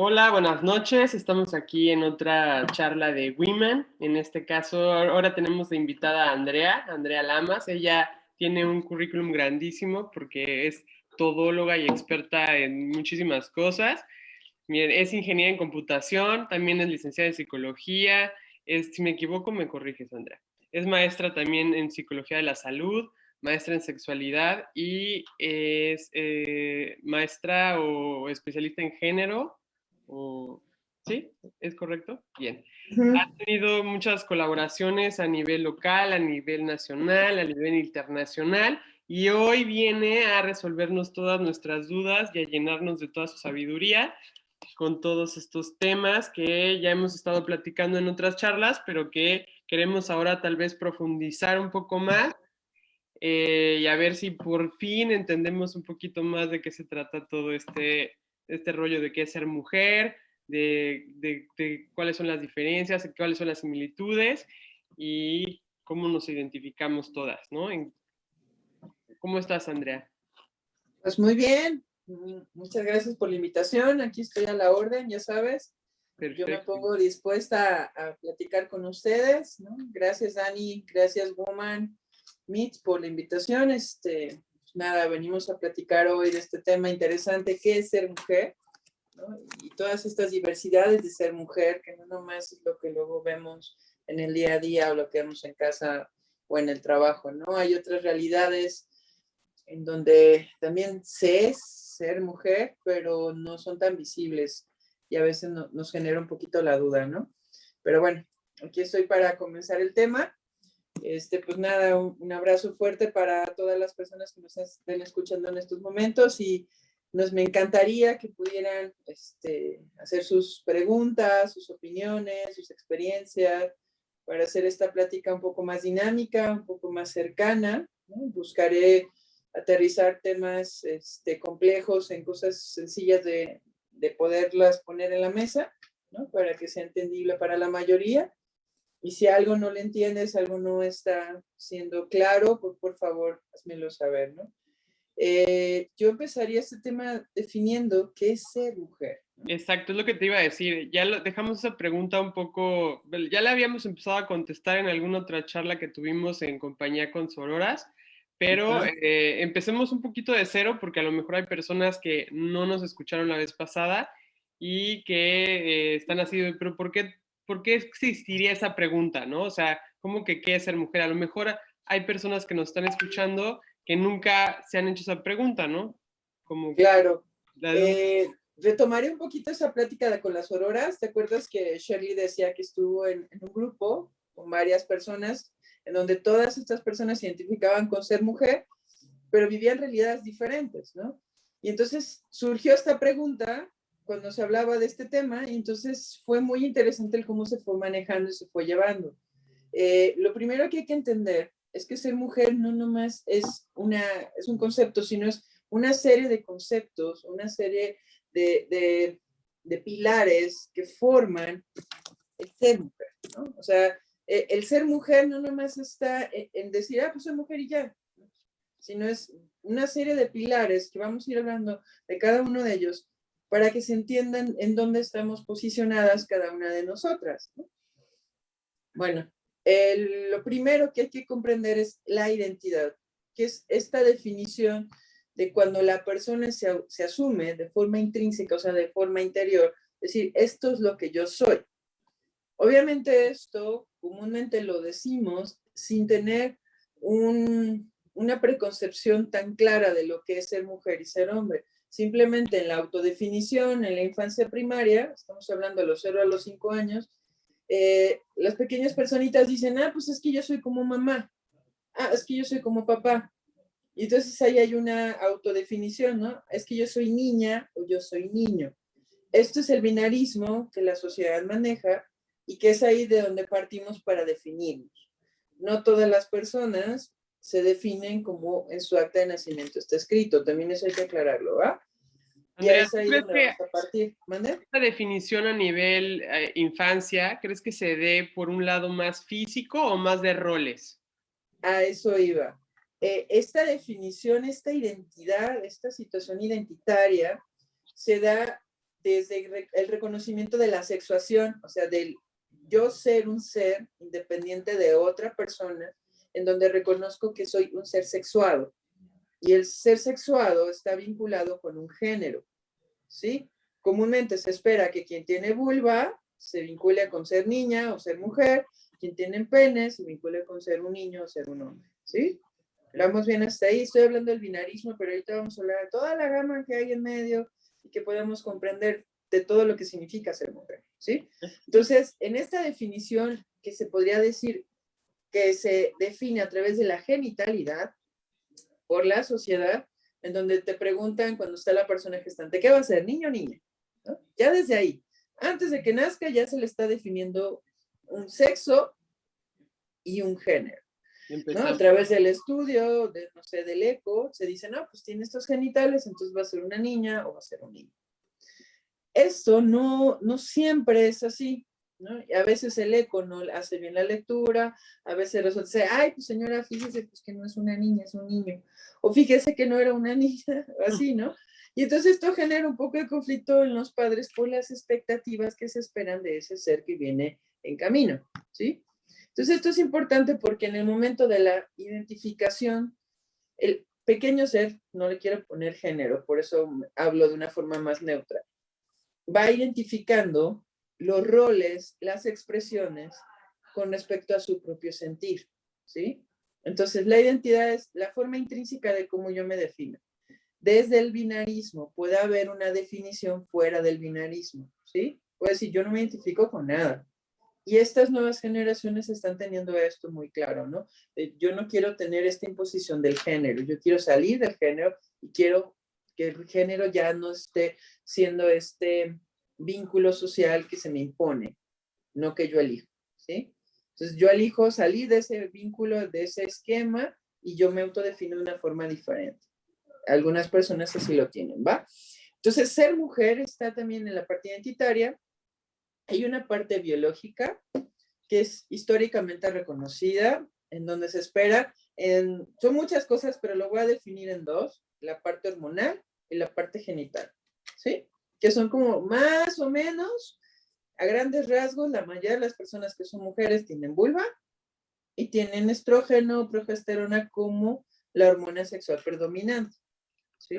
Hola, buenas noches. Estamos aquí en otra charla de Women. En este caso, ahora tenemos de invitada a Andrea Lamas. Ella tiene un currículum grandísimo porque es todóloga y experta en muchísimas cosas. Miren, es ingeniera en computación, también es licenciada en psicología. Si me equivoco, me corriges, Andrea. Es maestra también en psicología de la salud, maestra en sexualidad y es maestra o especialista en género. ¿Sí? ¿Es correcto? Bien. Ujú. Ha tenido muchas colaboraciones a nivel local, a nivel nacional, a nivel internacional, y hoy viene a resolvernos todas nuestras dudas y a llenarnos de toda su sabiduría con todos estos temas que ya hemos estado platicando en otras charlas, pero que queremos ahora tal vez profundizar un poco más y a ver si por fin entendemos un poquito más de qué se trata todo este rollo de qué es ser mujer, de cuáles son las diferencias, cuáles son las similitudes y cómo nos identificamos todas, ¿no? ¿Cómo estás, Andrea? Pues muy bien, muchas gracias por la invitación. Aquí estoy a la orden, ya sabes. Yo me Perfecto. pongo dispuesta a platicar con ustedes, ¿no? Gracias, Dani, gracias, Woman Meets, por la invitación. Pues nada, venimos a platicar hoy de este tema interesante, ¿qué es ser mujer? ¿No? Y todas estas diversidades de ser mujer, que no nomás es lo que luego vemos en el día a día o lo que vemos en casa o en el trabajo, ¿no? Hay otras realidades en donde también se es ser mujer, pero no son tan visibles y a veces nos genera un poquito la duda, ¿no? Pero bueno, aquí estoy para comenzar el tema. Pues nada, un abrazo fuerte para todas las personas que nos estén escuchando en estos momentos y me encantaría que pudieran hacer sus preguntas, sus opiniones, sus experiencias, para hacer esta plática un poco más dinámica, un poco más cercana, ¿no? Buscaré aterrizar temas complejos en cosas sencillas de poderlas poner en la mesa, ¿no? Para que sea entendible para la mayoría. Y si algo no le entiendes, algo no está siendo claro, pues por favor, házmelo saber, ¿no? Yo empezaría este tema definiendo qué es ser mujer, ¿no? Exacto, es lo que te iba a decir. Dejamos esa pregunta un poco, ya la habíamos empezado a contestar en alguna otra charla que tuvimos en compañía con Sororas, pero Ajá. empecemos un poquito de cero porque a lo mejor hay personas que no nos escucharon la vez pasada y que están así, pero por qué existiría esa pregunta, ¿no? O sea, ¿cómo que qué es ser mujer? A lo mejor hay personas que nos están escuchando que nunca se han hecho esa pregunta, ¿no? Como Claro. la de un... Retomaré un poquito esa plática con las auroras. ¿Te acuerdas que Shirley decía que estuvo en un grupo con varias personas en donde todas estas personas se identificaban con ser mujer, pero vivían realidades diferentes, ¿no? Y entonces surgió esta pregunta cuando se hablaba de este tema y entonces fue muy interesante el cómo se fue manejando y se fue llevando. Lo primero que hay que entender es que ser mujer no nomás es un concepto, sino es una serie de conceptos, una serie de pilares que forman el ser mujer, ¿no? O sea, el ser mujer no nomás está en decir, pues soy mujer y ya, sino es una serie de pilares que vamos a ir hablando de cada uno de ellos para que se entiendan en dónde estamos posicionadas cada una de nosotras, ¿no? Bueno, lo primero que hay que comprender es la identidad, que es esta definición de cuando la persona se asume de forma intrínseca, o sea, de forma interior, es decir, esto es lo que yo soy. Obviamente esto comúnmente lo decimos sin tener una preconcepción tan clara de lo que es ser mujer y ser hombre. Simplemente en la autodefinición, en la infancia primaria, estamos hablando de los 0 a los 5 años, las pequeñas personitas dicen, pues es que yo soy como mamá, es que yo soy como papá. Y entonces ahí hay una autodefinición, ¿no? Es que yo soy niña o yo soy niño. Esto es el binarismo que la sociedad maneja y que es ahí de donde partimos para definirnos. No todas las personas se definen como en su acta de nacimiento está escrito. También eso hay que aclararlo, ¿va? Ya Andrea, es ¿tú ahí crees donde que vamos a partir. ¿Mande? esta definición a nivel infancia, crees que se dé por un lado más físico o más de roles? A eso iba. Esta definición, esta identidad, esta situación identitaria se da desde el reconocimiento de la sexuación, o sea, del yo ser un ser independiente de otra persona, en donde reconozco que soy un ser sexuado. Y el ser sexuado está vinculado con un género, ¿sí? Comúnmente se espera que quien tiene vulva se vincule con ser niña o ser mujer, quien tiene pene se vincule con ser un niño o ser un hombre, ¿sí? Vamos bien hasta ahí, estoy hablando del binarismo, pero ahorita vamos a hablar de toda la gama que hay en medio y que podemos comprender de todo lo que significa ser mujer, ¿sí? Entonces, en esta definición que se podría decir que se define a través de la genitalidad por la sociedad, en donde te preguntan cuando está la persona gestante, ¿qué va a ser, niño o niña? ¿No? Ya desde ahí, antes de que nazca, ya se le está definiendo un sexo y un género. ¿No? A través del estudio, de, no sé, del eco, se dice, no, pues tiene estos genitales, entonces va a ser una niña o va a ser un niño. Esto no siempre es así, ¿no? Y a veces el eco no hace bien la lectura, a veces resulta ser, ay, pues señora, fíjese pues que no es una niña, es un niño. O fíjese que no era una niña, así, ¿no? Y entonces esto genera un poco de conflicto en los padres por las expectativas que se esperan de ese ser que viene en camino, ¿sí? Entonces esto es importante porque en el momento de la identificación, el pequeño ser, no le quiero poner género, por eso hablo de una forma más neutra, va identificando los roles, las expresiones con respecto a su propio sentir, ¿sí? Entonces la identidad es la forma intrínseca de cómo yo me defino. Desde el binarismo puede haber una definición fuera del binarismo, ¿sí? Puede decir, yo no me identifico con nada. Y estas nuevas generaciones están teniendo esto muy claro, ¿no? Yo no quiero tener esta imposición del género, yo quiero salir del género y quiero que el género ya no esté siendo este vínculo social que se me impone, no que yo elijo, ¿sí? Entonces yo elijo salir de ese vínculo, de ese esquema y yo me autodefino de una forma diferente. Algunas personas así lo tienen, ¿va? Entonces ser mujer está también en la parte identitaria. Hay una parte biológica que es históricamente reconocida, en donde se espera, son muchas cosas, pero lo voy a definir en dos, la parte hormonal y la parte genital, ¿sí? Que son como más o menos, a grandes rasgos, la mayoría de las personas que son mujeres tienen vulva y tienen estrógeno, progesterona como la hormona sexual predominante, ¿sí?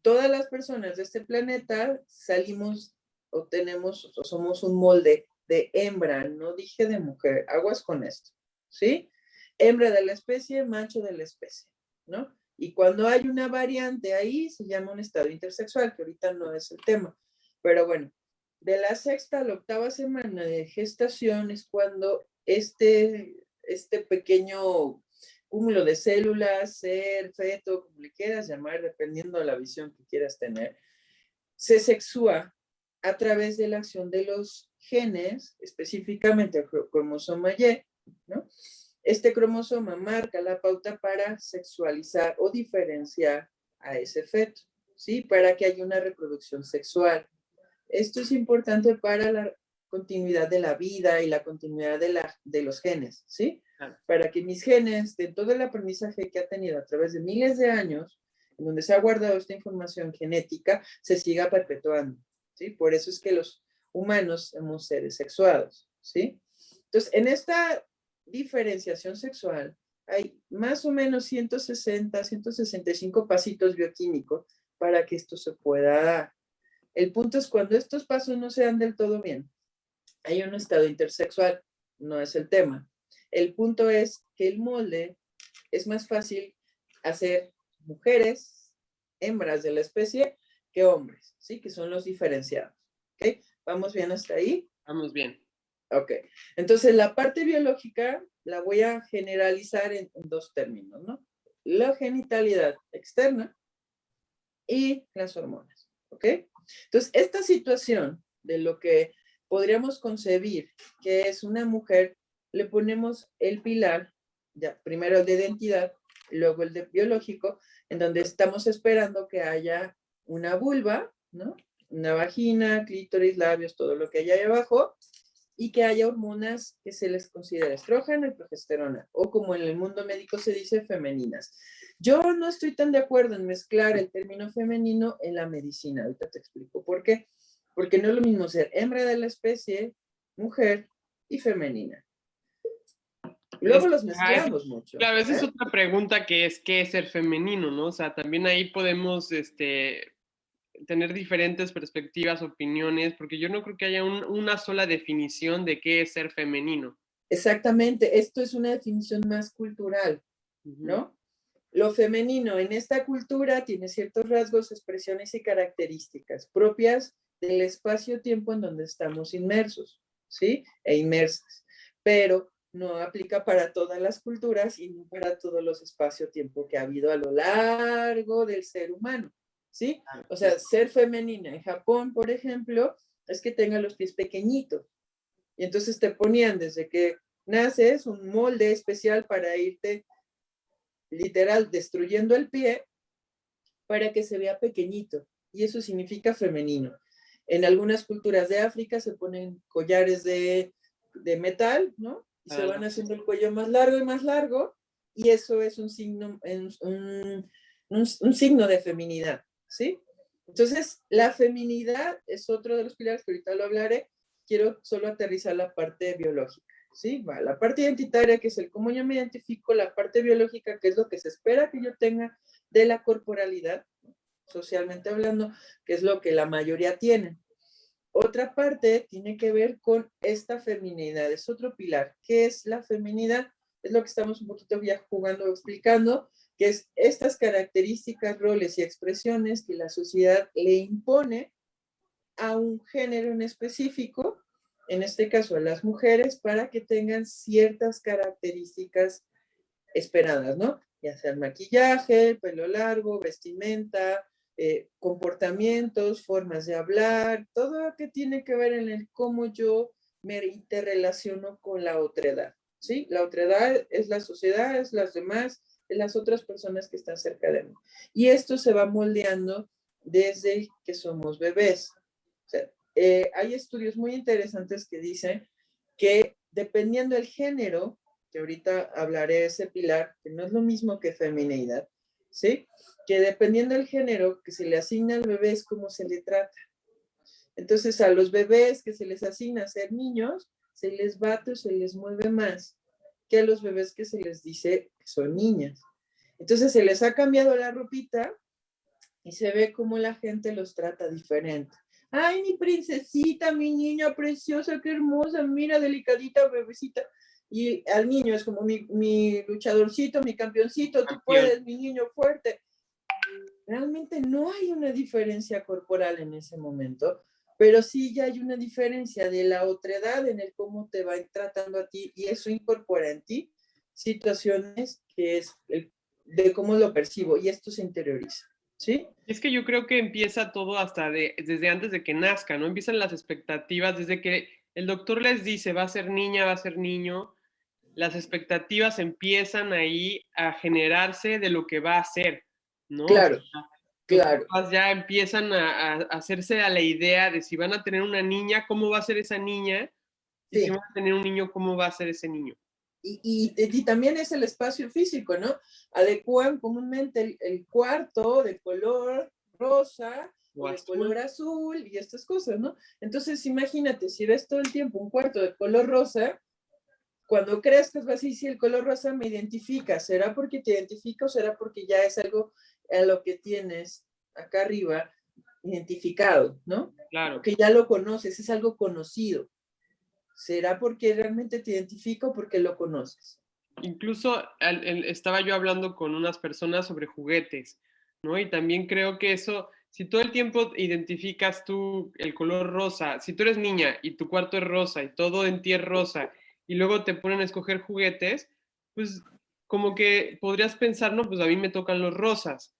Todas las personas de este planeta salimos o tenemos o somos un molde de hembra, no dije de mujer, aguas con esto, ¿sí? Hembra de la especie, macho de la especie, ¿no? Y cuando hay una variante ahí, se llama un estado intersexual, que ahorita no es el tema. Pero bueno, de la sexta a la octava semana de gestación es cuando este pequeño cúmulo de células, ser, feto, como le quieras llamar, dependiendo de la visión que quieras tener, se sexúa a través de la acción de los genes, específicamente el cromosoma Y, ¿no? Este cromosoma marca la pauta para sexualizar o diferenciar a ese feto, ¿sí? Para que haya una reproducción sexual. Esto es importante para la continuidad de la vida y la continuidad de los genes, ¿sí? Para que mis genes, de todo el aprendizaje que ha tenido a través de miles de años, en donde se ha guardado esta información genética, se siga perpetuando, ¿sí? Por eso es que los humanos somos seres sexuados, ¿sí? Entonces, en esta diferenciación sexual hay más o menos 160, 165 pasitos bioquímicos para que esto se pueda dar. El punto es cuando estos pasos no se dan del todo bien, hay un estado intersexual, no es el tema. El punto es que el molde es más fácil hacer mujeres, hembras de la especie, que hombres, ¿sí? Que son los diferenciados, ¿ok? ¿Vamos bien hasta ahí? Vamos bien. Ok. Entonces, la parte biológica la voy a generalizar en dos términos, ¿no? La genitalidad externa y las hormonas, ¿ok? Entonces, esta situación de lo que podríamos concebir que es una mujer, le ponemos el pilar, ya, primero el de identidad, luego el de biológico, en donde estamos esperando que haya una vulva, ¿no? Una vagina, clítoris, labios, todo lo que hay ahí abajo, y que haya hormonas que se les considera estrógeno y progesterona, o como en el mundo médico se dice, femeninas. Yo no estoy tan de acuerdo en mezclar el término femenino en la medicina, ahorita te explico por qué. porque no es lo mismo ser hembra de la especie, mujer y femenina. Luego los mezclamos mucho. Claro, esa es otra pregunta que es, ¿qué es ser femenino, no? O sea, también ahí podemos tener diferentes perspectivas, opiniones, porque yo no creo que haya una sola definición de qué es ser femenino. Exactamente, esto es una definición más cultural, ¿no? Lo femenino en esta cultura tiene ciertos rasgos, expresiones y características propias del espacio-tiempo en donde estamos inmersos, ¿sí? E inmersas. Pero no aplica para todas las culturas y no para todos los espacio-tiempo que ha habido a lo largo del ser humano, ¿sí? O sea, ser femenina en Japón, por ejemplo, es que tenga los pies pequeñitos. Y entonces te ponían desde que naces un molde especial para irte literal destruyendo el pie para que se vea pequeñito. Y eso significa femenino. En algunas culturas de África se ponen collares de metal, ¿no? Y se van haciendo el cuello más largo, y eso es un signo, un signo de feminidad, ¿sí? Entonces, la feminidad es otro de los pilares que ahorita lo hablaré. Quiero solo aterrizar la parte biológica, ¿sí? Va, la parte identitaria, que es el cómo yo me identifico, la parte biológica, que es lo que se espera que yo tenga de la corporalidad, socialmente hablando, que es lo que la mayoría tiene. Otra parte tiene que ver con esta feminidad, es otro pilar. ¿Qué es la feminidad? Es lo que estamos un poquito ya jugando, explicando, que es estas características, roles y expresiones que la sociedad le impone a un género en específico, en este caso a las mujeres, para que tengan ciertas características esperadas, ¿no? Ya sea el maquillaje, pelo largo, vestimenta, comportamientos, formas de hablar, todo lo que tiene que ver en el cómo yo me interrelaciono con la otredad, ¿sí? La otredad es la sociedad, es las demás, es las otras personas que están cerca de mí. Y esto se va moldeando desde que somos bebés. O sea, hay estudios muy interesantes que dicen que dependiendo del género, que ahorita hablaré de ese pilar, que no es lo mismo que feminidad, ¿sí? Que dependiendo del género que se le asigna al bebé es como se le trata. Entonces, a los bebés que se les asigna ser niños, se les bate o se les mueve más que a los bebés que se les dice que son niñas. Entonces, se les ha cambiado la ropita y se ve cómo la gente los trata diferente. Ay, mi princesita, mi niña preciosa, qué hermosa, mira, delicadita, bebecita. Y al niño es como mi luchadorcito, mi campeoncito, tú puedes, mi niño fuerte. Realmente no hay una diferencia corporal en ese momento, pero sí ya hay una diferencia de la otredad en el cómo te va tratando a ti, y eso incorpora en ti situaciones que es de cómo lo percibo, y esto se interioriza, ¿sí? Es que yo creo que empieza todo hasta desde antes de que nazca, ¿no? Empiezan las expectativas, desde que el doctor les dice va a ser niña, va a ser niño, las expectativas empiezan ahí a generarse de lo que va a ser, ¿no? Claro, O sea, los claro. papás ya empiezan a hacerse a la idea de si van a tener una niña, cómo va a ser esa niña, y si Sí. van a tener un niño, cómo va a ser ese niño. Y también es el espacio físico, ¿no? Adecuan comúnmente el cuarto de color rosa o de color azul y estas cosas, ¿no? Entonces, imagínate, si ves todo el tiempo un cuarto de color rosa, cuando crezcas vas a decir, si el color rosa me identifica, ¿será porque te identifica o será porque ya es algo a lo que tienes acá arriba identificado, ¿no? Claro. Que ya lo conoces, es algo conocido. ¿Será porque realmente te identifica o porque lo conoces? Incluso estaba yo hablando con unas personas sobre juguetes, ¿no? Y también creo que eso, si todo el tiempo identificas tú el color rosa, si tú eres niña y tu cuarto es rosa y todo en ti es rosa, y luego te ponen a escoger juguetes, pues como que podrías pensar, no, pues a mí me tocan los rosas.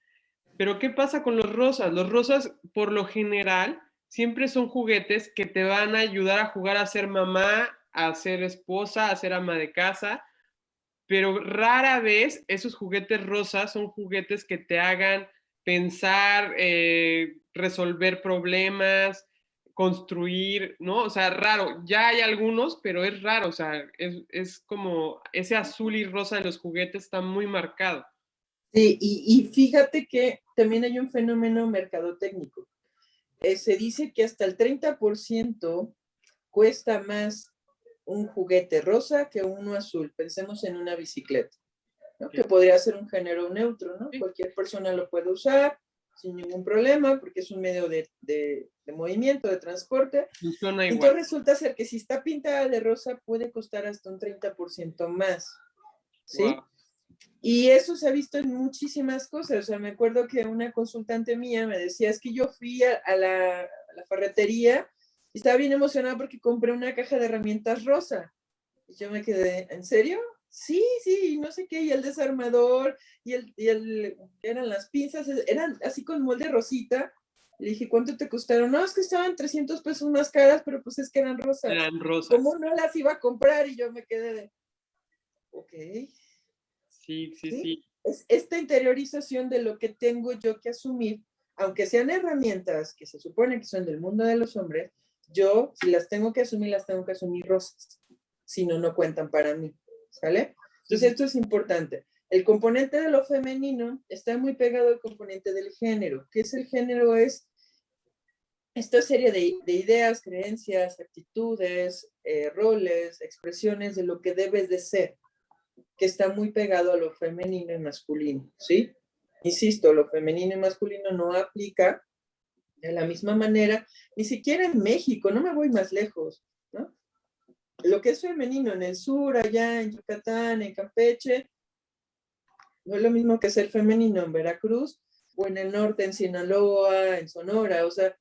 Pero ¿qué pasa con los rosas? Los rosas, por lo general, siempre son juguetes que te van a ayudar a jugar a ser mamá, a ser esposa, a ser ama de casa, pero rara vez esos juguetes rosas son juguetes que te hagan pensar, resolver problemas, construir, ¿no? O sea, raro. Ya hay algunos, pero es raro. O sea, es como ese azul y rosa de los juguetes está muy marcado. Sí, y fíjate que también hay un fenómeno mercadotécnico. se dice que hasta el 30% cuesta más un juguete rosa que uno azul. Pensemos en una bicicleta, ¿no? Que podría ser un género neutro, ¿no? Cualquier persona lo puede usar sin ningún problema porque es un medio de movimiento, de transporte. Funciona igual. Entonces resulta ser que si está pintada de rosa puede costar hasta un 30% más, ¿sí? Wow. Y eso se ha visto en muchísimas cosas. O sea, me acuerdo que una consultante mía me decía, es que yo fui a la ferretería y estaba bien emocionada porque compré una caja de herramientas rosa. Y yo me quedé, ¿en serio? Sí, sí, y no sé qué, y el desarmador, eran las pinzas, eran así con molde rosita. Le dije, ¿cuánto te costaron? No, es que estaban 300 pesos más caras, pero pues es que eran rosas. Eran rosas. ¿Cómo no las iba a comprar? Y yo me quedé de, ok. Sí. Es esta interiorización de lo que tengo yo que asumir, aunque sean herramientas que se supone que son del mundo de los hombres, yo, si las tengo que asumir, las tengo que asumir rosas. Si no, no cuentan para mí. ¿Sale? Entonces, esto es importante. El componente de lo femenino está muy pegado al componente del género. ¿Qué es el género? Es esta serie de ideas, creencias, actitudes, roles, expresiones de lo que debes de ser, que está muy pegado a lo femenino y masculino, ¿sí? Insisto, lo femenino y masculino no aplica de la misma manera, ni siquiera en México, no me voy más lejos, ¿no? Lo que es femenino en el sur, allá en Yucatán, en Campeche, no es lo mismo que ser femenino en Veracruz o en el norte, en Sinaloa, en Sonora, o sea,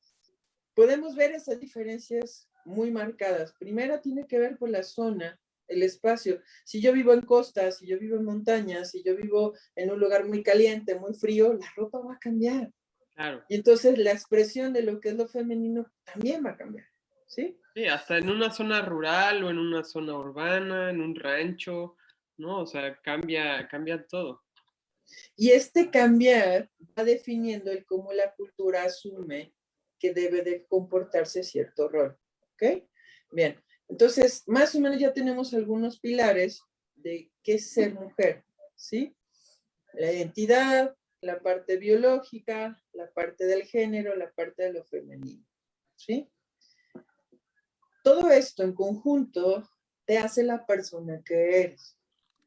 podemos ver esas diferencias muy marcadas. Primero tiene que ver con la zona, el espacio. Si yo vivo en costas, si yo vivo en montañas, si yo vivo en un lugar muy caliente, muy frío, la ropa va a cambiar. Claro. Y entonces la expresión de lo que es lo femenino también va a cambiar, ¿sí? Sí, hasta en una zona rural o en una zona urbana, en un rancho, ¿no? O sea, cambia todo. Y este cambiar va definiendo el cómo la cultura asume que debe de comportarse cierto rol, ¿ok? Bien, entonces, más o menos ya tenemos algunos pilares de qué es ser mujer, ¿sí? La identidad, la parte biológica, la parte del género, la parte de lo femenino, ¿sí? Todo esto en conjunto te hace la persona que eres.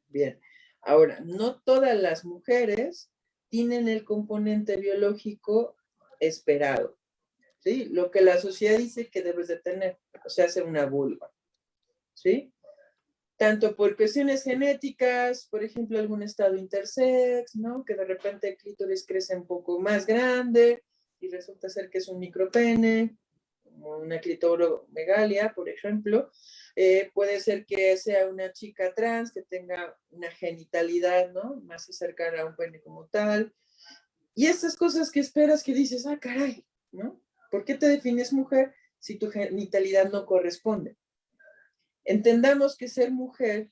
Bien, ahora, no todas las mujeres tienen el componente biológico esperado, ¿sí? Lo que la sociedad dice que debes de tener, o sea, ser una vulva, ¿sí? Tanto por cuestiones genéticas, por ejemplo, algún estado intersex, ¿no? Que de repente el clítoris crece un poco más grande y resulta ser que es un micropene, como una clitoromegalia, por ejemplo. Puede ser que sea una chica trans que tenga una genitalidad, ¿no? Más cercana a un pene como tal. Y estas cosas que esperas que dices, ah, caray, ¿no? ¿Por qué te defines mujer si tu genitalidad no corresponde? Entendamos que ser mujer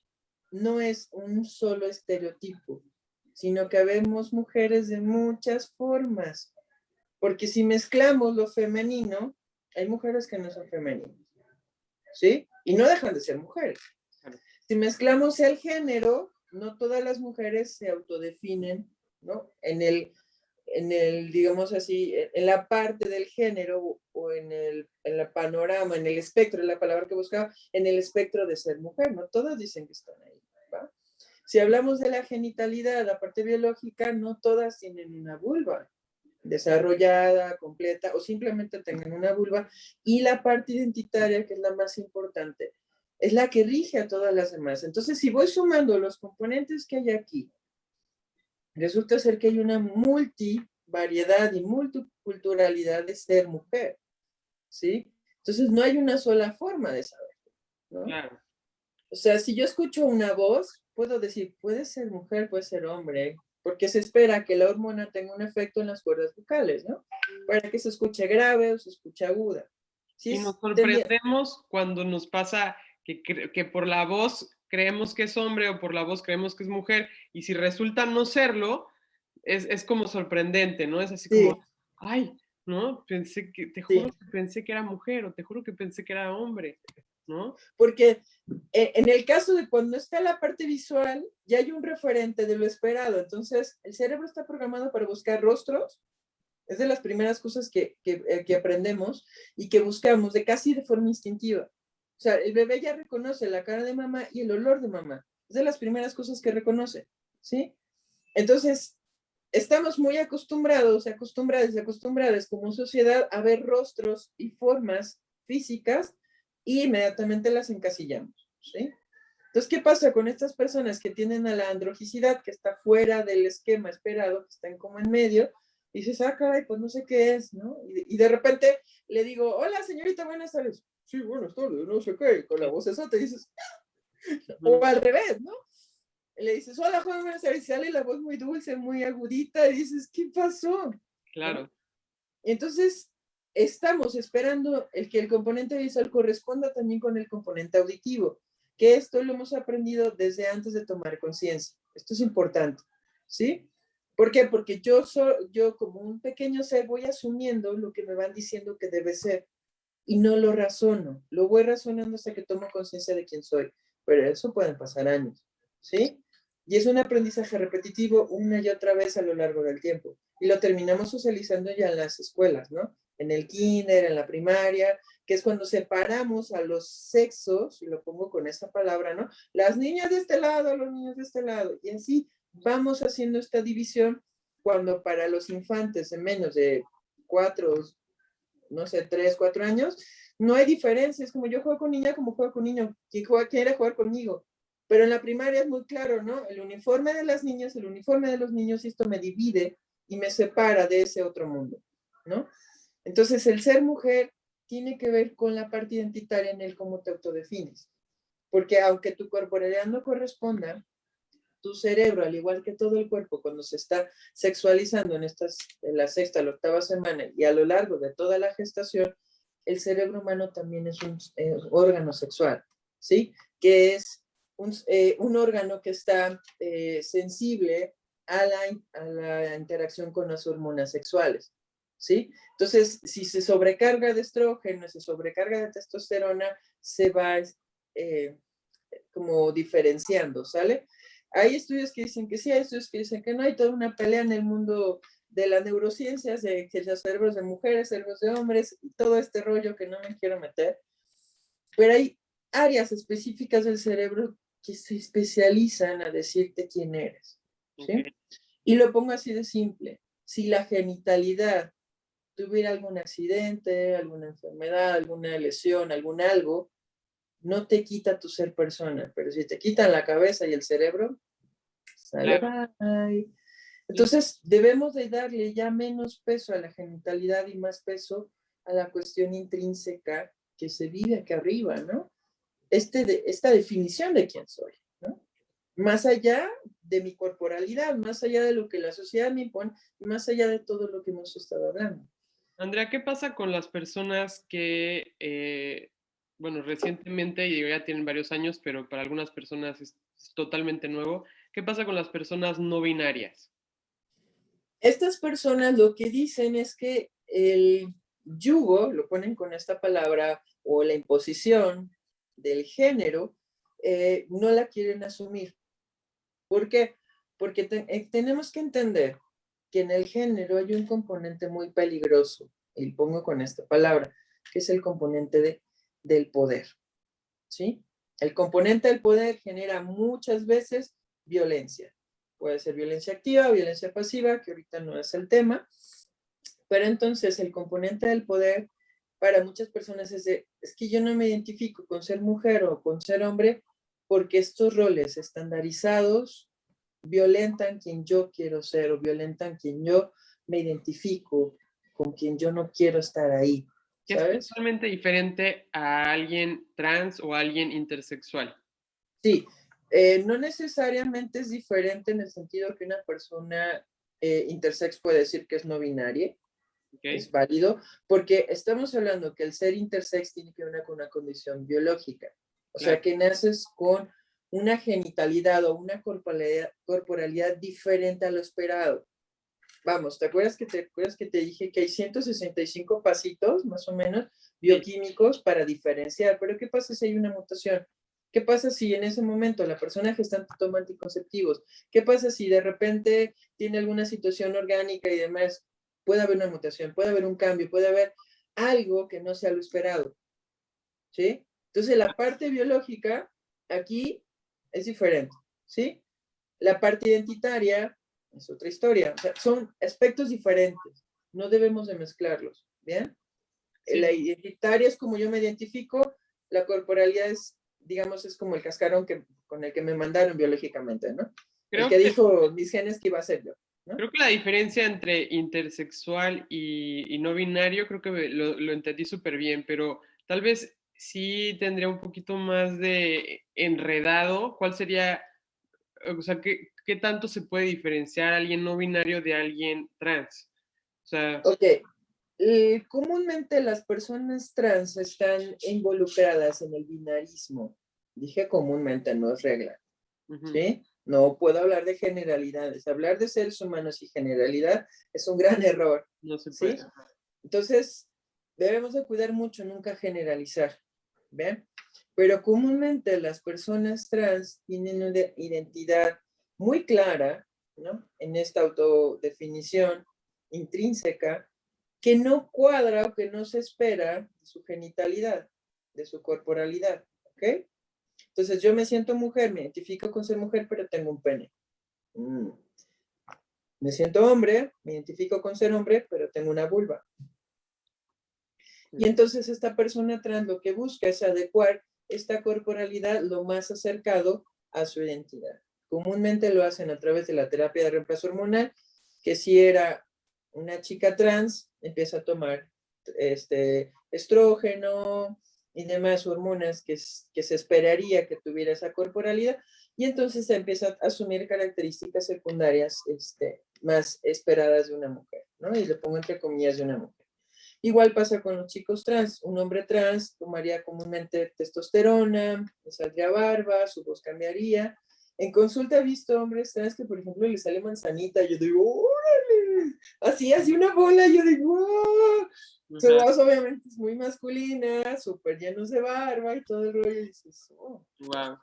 no es un solo estereotipo, sino que habemos mujeres de muchas formas, porque si mezclamos lo femenino, hay mujeres que no son femeninas, ¿sí? Y no dejan de ser mujeres. Si mezclamos el género, no todas las mujeres se autodefinen, ¿no? En el, digamos así, en la parte del género o en el panorama, en el espectro, es la palabra que buscaba, en el espectro de ser mujer, ¿no? Todas dicen que están ahí, ¿va? Si hablamos de la genitalidad, la parte biológica, no todas tienen una vulva desarrollada, completa, o simplemente tengan una vulva, y la parte identitaria, que es la más importante, es la que rige a todas las demás. Entonces, si voy sumando los componentes que hay aquí, resulta ser que hay una multivariedad y multiculturalidad de ser mujer, ¿sí? Entonces, no hay una sola forma de saber, ¿no? Claro. O sea, si yo escucho una voz, puedo decir, puede ser mujer, puede ser hombre, porque se espera que la hormona tenga un efecto en las cuerdas vocales, ¿no? Para que se escuche grave o se escuche aguda. ¿Sí? Y nos sorprendemos cuando nos pasa que por la voz creemos que es hombre o por la voz creemos que es mujer, y si resulta no serlo, es como sorprendente, ¿no? Es así Sí. como, ay, ¿no? Te juro que pensé que era mujer, o te juro que pensé que era hombre, ¿no? Porque en el caso de cuando está la parte visual, ya hay un referente de lo esperado. Entonces, el cerebro está programado para buscar rostros Es de las primeras cosas que aprendemos y que buscamos casi de forma instintiva. O sea, el bebé ya reconoce la cara de mamá y el olor de mamá. Es de las primeras cosas que reconoce, ¿sí? Entonces, estamos muy acostumbradas como sociedad a ver rostros y formas físicas y inmediatamente las encasillamos, ¿sí? Entonces, ¿qué pasa con estas personas que tienen a la androgicidad, que está fuera del esquema esperado, que están como en medio? Y dices, ah, caray, pues no sé qué es, ¿no? Y de repente le digo, hola, señorita, buenas tardes. Sí, buenas tardes, no sé qué, con la voz esa te dices, o al revés, ¿no? Le dices, hola, joven, buenas tardes, y sale la voz muy dulce, muy agudita, y dices, ¿qué pasó? Claro. ¿No? Entonces, estamos esperando que el componente visual corresponda también con el componente auditivo, que esto lo hemos aprendido desde antes de tomar conciencia. Esto es importante, ¿sí? ¿Por qué? Porque yo como un pequeño ser voy asumiendo lo que me van diciendo que debe ser y no lo razono. Lo voy razonando hasta que tomo conciencia de quién soy, pero eso pueden pasar años, ¿sí? Y es un aprendizaje repetitivo una y otra vez a lo largo del tiempo. Y lo terminamos socializando ya en las escuelas, ¿no? En el kinder, en la primaria, que es cuando separamos a los sexos, y lo pongo con esa palabra, ¿no? Las niñas de este lado, los niños de este lado. Y así vamos haciendo esta división cuando para los infantes de menos de 4, no sé, 3, 4 años, no hay diferencia. Es como yo juego con niña, como juego con niño. Quien quiere jugar conmigo. Pero en la primaria es muy claro, ¿no? El uniforme de las niñas, el uniforme de los niños, y esto me divide y me separa de ese otro mundo, ¿no? Entonces, el ser mujer tiene que ver con la parte identitaria en el cómo te autodefines. Porque aunque tu corporalidad no corresponda, tu cerebro, al igual que todo el cuerpo, cuando se está sexualizando en la sexta, la octava semana y a lo largo de toda la gestación, el cerebro humano también es un órgano sexual, ¿sí? Que es un órgano que está sensible a la interacción con las hormonas sexuales, ¿sí? Entonces, si se sobrecarga de estrógeno, se sobrecarga de testosterona, se va como diferenciando, ¿sale? Hay estudios que dicen que sí, hay estudios que dicen que no, hay toda una pelea en el mundo de las neurociencias, de que los cerebros de mujeres, cerebros de hombres, y todo este rollo que no me quiero meter, pero hay áreas específicas del cerebro que se especializan a decirte quién eres, ¿sí? Okay. Y lo pongo así de simple, si la genitalidad tuviera algún accidente, alguna enfermedad, alguna lesión, algún algo, no te quita tu ser persona, pero si te quitan la cabeza y el cerebro, sale claro. Bye. Entonces, debemos de darle ya menos peso a la genitalidad y más peso a la cuestión intrínseca que se vive acá arriba, ¿no? Esta definición de quién soy, ¿no? Más allá de mi corporalidad, más allá de lo que la sociedad me impone, más allá de todo lo que hemos estado hablando. Andrea, ¿qué pasa con las personas que, bueno, recientemente, y ya tienen varios años, pero para algunas personas es totalmente nuevo? ¿Qué pasa con las personas no binarias? Estas personas lo que dicen es que el yugo, lo ponen con esta palabra, o la imposición del género, no la quieren asumir. ¿Por qué? Porque tenemos que entender que en el género hay un componente muy peligroso, y pongo con esta palabra, que es el componente del poder, ¿sí? El componente del poder genera muchas veces violencia. Puede ser violencia activa, violencia pasiva, que ahorita no es el tema, pero entonces el componente del poder para muchas personas es que yo no me identifico con ser mujer o con ser hombre porque estos roles estandarizados violentan quien yo quiero ser o violentan quien yo me identifico, con quien yo no quiero estar ahí. ¿Sabes? Es totalmente diferente a alguien trans o a alguien intersexual. Sí, no necesariamente es diferente en el sentido que una persona intersex puede decir que es no binaria. Okay. Es válido, porque estamos hablando que el ser intersex tiene que ver con una condición biológica. O sea, que naces con una genitalidad o una corporalidad diferente a lo esperado. Vamos, ¿te acuerdas que te dije que hay 165 pasitos, más o menos, bioquímicos para diferenciar? Pero ¿qué pasa si hay una mutación? ¿Qué pasa si en ese momento la persona gestante toma anticonceptivos? ¿Qué pasa si de repente tiene alguna situación orgánica y demás? puede haber una mutación, puede haber un cambio, puede haber algo que no sea lo esperado, ¿sí? Entonces la parte biológica aquí es diferente, ¿sí? La parte identitaria es otra historia, o sea, son aspectos diferentes, no debemos de mezclarlos, ¿bien? Sí. La identitaria es como yo me identifico, la corporalidad es, digamos, es como el cascarón con el que me mandaron biológicamente, ¿no? El que dijo mis genes que iba a ser yo, ¿no? Creo que la diferencia entre intersexual y no binario, creo que lo entendí súper bien, pero tal vez sí tendría un poquito más de enredado. ¿Cuál sería, o sea, qué tanto se puede diferenciar alguien no binario de alguien trans? O sea, Ok, comúnmente las personas trans están involucradas en el binarismo. Dije comúnmente, no es regla, ¿sí? No puedo hablar de generalidades. Hablar de seres humanos y generalidad es un gran error, no se ¿sí? puede. Entonces, debemos de cuidar mucho, nunca generalizar, ¿ven? Pero comúnmente las personas trans tienen una identidad muy clara, ¿no? En esta autodefinición intrínseca, que no cuadra o que no se espera de su genitalidad, de su corporalidad, ¿ok? Entonces yo me siento mujer, me identifico con ser mujer, pero tengo un pene. Me siento hombre, me identifico con ser hombre, pero tengo una vulva. Y entonces esta persona trans lo que busca es adecuar esta corporalidad lo más acercado a su identidad. Comúnmente lo hacen a través de la terapia de reemplazo hormonal, que si era una chica trans, empieza a tomar estrógeno y demás hormonas que se esperaría que tuviera esa corporalidad, y entonces se empieza a asumir características secundarias más esperadas de una mujer, ¿no? Y le pongo entre comillas de una mujer. Igual pasa con los chicos trans. Un hombre trans tomaría comúnmente testosterona, le saldría barba, su voz cambiaría. En consulta he visto hombres trans que, por ejemplo, le sale manzanita. Yo digo, ¡órale! Así una bola. Yo digo, ¡oh! Su voz obviamente es muy masculina, súper llenos de barba y todo el rollo. Y dices, oh. Wow.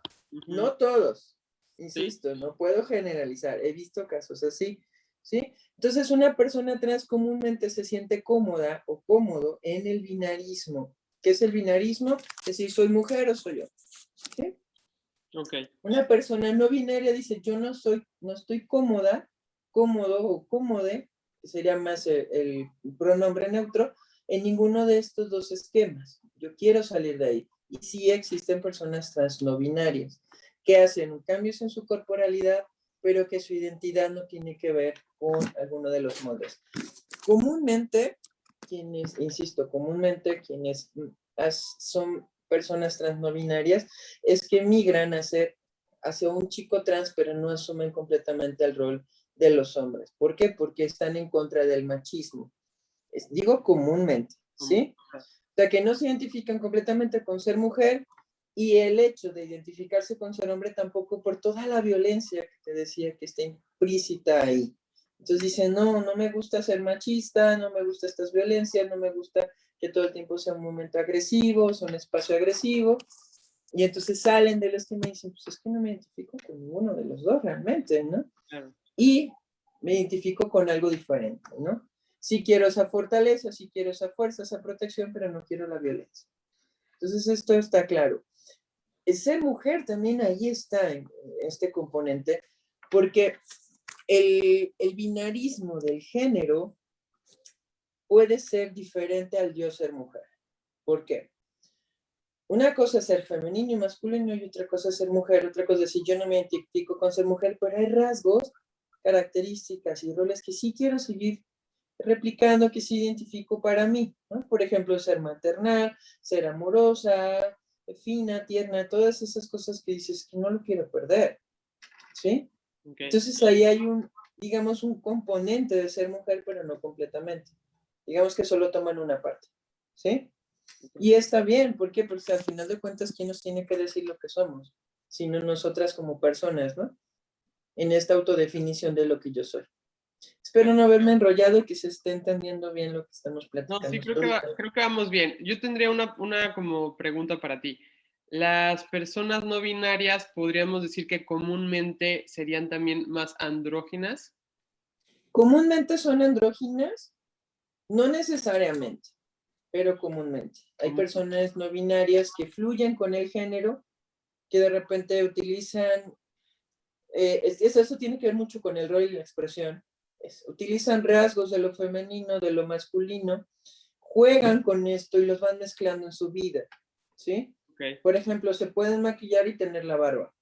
No todos, insisto, no puedo generalizar. He visto casos así, ¿sí? Entonces, una persona trans comúnmente se siente cómoda o cómodo en el binarismo. ¿Qué es el binarismo? Es decir, soy mujer o soy yo. ¿Sí? Okay. Una persona no binaria dice, yo no estoy cómoda, cómodo o cómode, que sería más el pronombre neutro, en ninguno de estos dos esquemas. Yo quiero salir de ahí. Y sí existen personas trans no binarias que hacen cambios en su corporalidad, pero que su identidad no tiene que ver con alguno de los moldes. Comúnmente, quienes son personas trans no binarias, es que migran hacia un chico trans, pero no asumen completamente el rol de los hombres. ¿Por qué? Porque están en contra del machismo. Digo comúnmente, ¿sí? O sea, que no se identifican completamente con ser mujer, y el hecho de identificarse con ser hombre tampoco, por toda la violencia que te decía que está implícita ahí. Entonces dicen, no me gusta ser machista, no me gusta estas violencias, no me gusta que todo el tiempo sea un momento agresivo, sea un espacio agresivo. Y entonces salen del esquema y dicen, pues es que no me identifico con ninguno de los dos realmente, ¿no? Claro. Y me identifico con algo diferente, ¿no? Sí quiero esa fortaleza, sí quiero esa fuerza, esa protección, pero no quiero la violencia. Entonces esto está claro. Ser mujer también ahí está en este componente, porque el binarismo del género puede ser diferente al yo ser mujer. ¿Por qué? Una cosa es ser femenino y masculino, y otra cosa es ser mujer. Otra cosa es decir, yo no me identifico con ser mujer, pero hay rasgos, características y roles que sí quiero seguir replicando, que sí identifico para mí, ¿no? Por ejemplo, ser maternal, ser amorosa, fina, tierna, todas esas cosas que dices que no lo quiero perder, ¿sí? Okay. Entonces ahí hay digamos, un componente de ser mujer, pero no completamente. Digamos que solo toman una parte, ¿sí? Y está bien, ¿por qué? Porque al final de cuentas, ¿quién nos tiene que decir lo que somos? Sino nosotras como personas, ¿no? En esta autodefinición de lo que yo soy. Espero no haberme enrollado y que se esté entendiendo bien lo que estamos platicando. No, sí, creo que vamos bien. Yo tendría una como pregunta para ti. Las personas no binarias podríamos decir que comúnmente serían también más andróginas. Comúnmente son andróginas, No necesariamente, pero comúnmente. Hay personas no binarias que fluyen con el género, que de repente utilizan, eso tiene que ver mucho con el rol y la expresión, utilizan rasgos de lo femenino, de lo masculino, juegan con esto y los van mezclando en su vida, ¿sí? Okay. Por ejemplo, se pueden maquillar y tener la barba,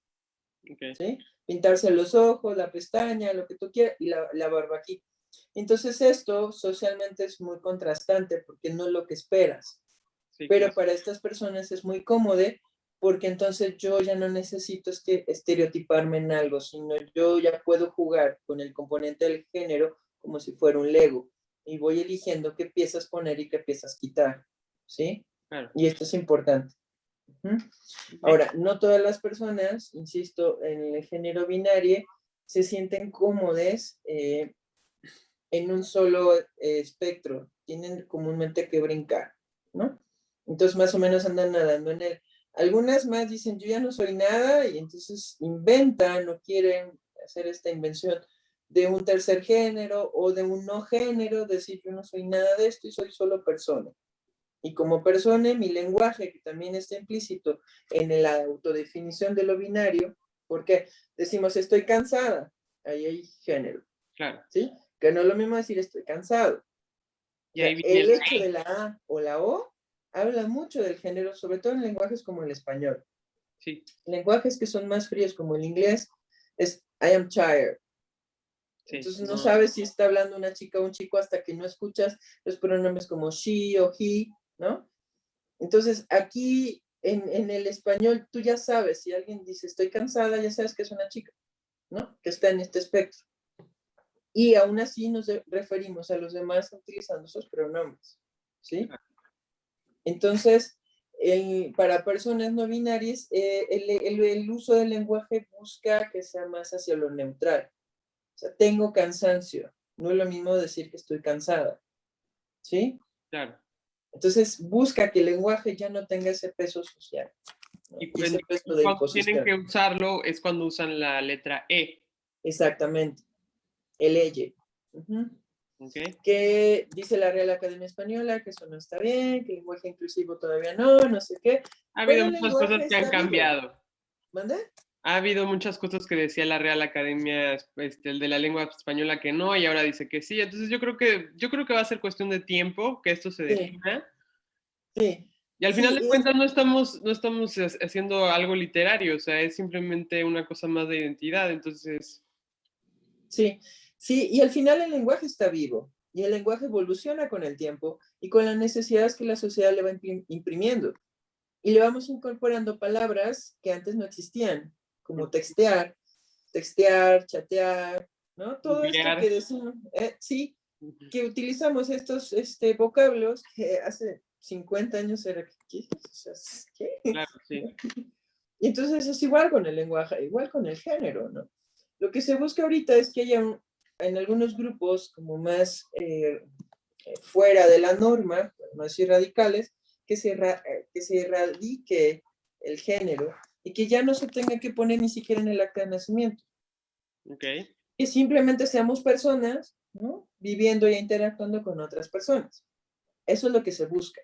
Okay. ¿sí? Pintarse los ojos, la pestaña, lo que tú quieras, y la barba aquí. Entonces esto socialmente es muy contrastante porque no es lo que esperas. Sí, pero claro, para estas personas es muy cómodo porque entonces yo ya no necesito estereotiparme en algo, sino yo ya puedo jugar con el componente del género como si fuera un Lego y voy eligiendo qué piezas poner y qué piezas quitar, ¿sí? Claro. Y esto es importante. Ahora, no todas las personas, insisto, en el género binario se sienten cómodas en un solo espectro, tienen comúnmente que brincar, ¿no? Entonces más o menos andan nadando en él. Algunas más dicen, yo ya no soy nada, y entonces inventan o quieren hacer esta invención de un tercer género o de un no género, decir, yo no soy nada de esto y soy solo persona. Y como persona, mi lenguaje, que también está implícito en la autodefinición de lo binario, porque decimos, estoy cansada, ahí hay género. Claro. ¿Sí? Que no es lo mismo decir, estoy cansado. Y ahí viene el hecho de la A o la O habla mucho del género, sobre todo en lenguajes como el español. Sí. Lenguajes que son más fríos, como el inglés, es I am tired. Sí, entonces no sabes si está hablando una chica o un chico hasta que no escuchas los pronombres como she o he, ¿no? Entonces aquí en el español tú ya sabes, si alguien dice estoy cansada, ya sabes que es una chica, ¿no? Que está en este espectro. Y aún así nos referimos a los demás utilizando esos pronombres, ¿sí? Entonces, para personas no binarias, el uso del lenguaje busca que sea más hacia lo neutral. O sea, tengo cansancio. No es lo mismo decir que estoy cansada, ¿sí? Claro. Entonces, busca que el lenguaje ya no tenga ese peso social, ¿no? Y ese peso de cuando tienen que usarlo es cuando usan la letra E. Exactamente. El elle. Okay. Que dice la Real Academia Española que eso no está bien, que el lenguaje inclusivo todavía no sé qué. Ha habido muchas cosas que han cambiado. ¿Manda? Ha habido muchas cosas que decía la Real Academia el de la lengua española que no, y ahora dice que sí. Entonces yo creo que va a ser cuestión de tiempo que esto se defina. Sí. Y al final de cuentas no estamos haciendo algo literario, o sea, es simplemente una cosa más de identidad, entonces... Sí, y al final el lenguaje está vivo, y el lenguaje evoluciona con el tiempo y con las necesidades que la sociedad le va imprimiendo. Y le vamos incorporando palabras que antes no existían, como textear, chatear, ¿no? Todo esto que decimos, sí, que utilizamos estos vocablos que hace 50 años era, ¿qué? Claro, sí. Y entonces es igual con el lenguaje, igual con el género, ¿no? Lo que se busca ahorita es que haya en algunos grupos como más fuera de la norma, más radicales, que se erradique el género y que ya no se tenga que poner ni siquiera en el acta de nacimiento. Okay. Que simplemente seamos personas, ¿no? Viviendo e interactuando con otras personas. Eso es lo que se busca.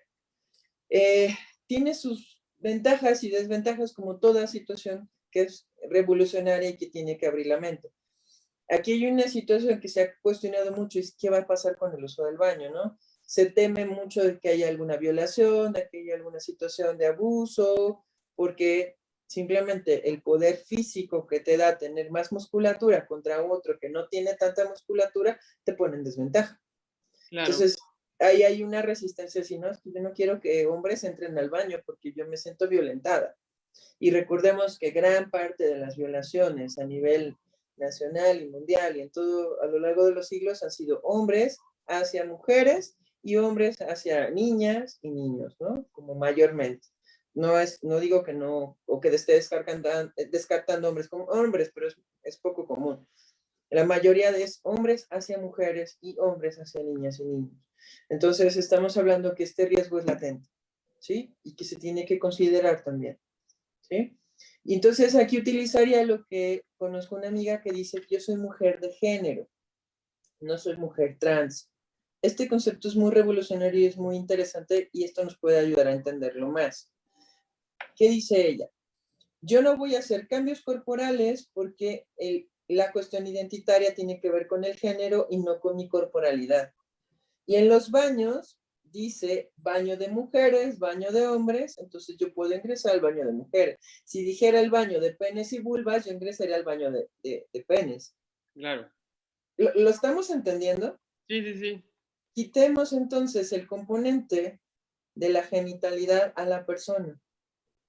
Tiene sus ventajas y desventajas como toda situación que es revolucionaria y que tiene que abrir la mente. Aquí hay una situación que se ha cuestionado mucho, es qué va a pasar con el uso del baño, ¿no? Se teme mucho de que haya alguna violación, de que haya alguna situación de abuso, porque simplemente el poder físico que te da tener más musculatura contra otro que no tiene tanta musculatura, te pone en desventaja. Claro. Entonces, ahí hay una resistencia, si no, yo no quiero que hombres entren al baño porque yo me siento violentada. Y recordemos que gran parte de las violaciones a nivel nacional y mundial y en todo a lo largo de los siglos han sido hombres hacia mujeres y hombres hacia niñas y niños, ¿no? Como mayormente. No digo que no, o que esté descartando hombres como hombres, pero es poco común. La mayoría es hombres hacia mujeres y hombres hacia niñas y niños. Entonces estamos hablando que este riesgo es latente, ¿sí? Y que se tiene que considerar también, ¿sí? Y entonces aquí utilizaría lo que conozco una amiga que dice que yo soy mujer de género, no soy mujer trans. Este concepto es muy revolucionario y es muy interesante y esto nos puede ayudar a entenderlo más. ¿Qué dice ella? Yo no voy a hacer cambios corporales porque la cuestión identitaria tiene que ver con el género y no con mi corporalidad. Y en los baños dice baño de mujeres, baño de hombres, entonces yo puedo ingresar al baño de mujeres. Si dijera el baño de penes y vulvas, yo ingresaría al baño de penes. Claro. ¿Lo estamos entendiendo? Sí, sí, sí. Quitemos entonces el componente de la genitalidad a la persona.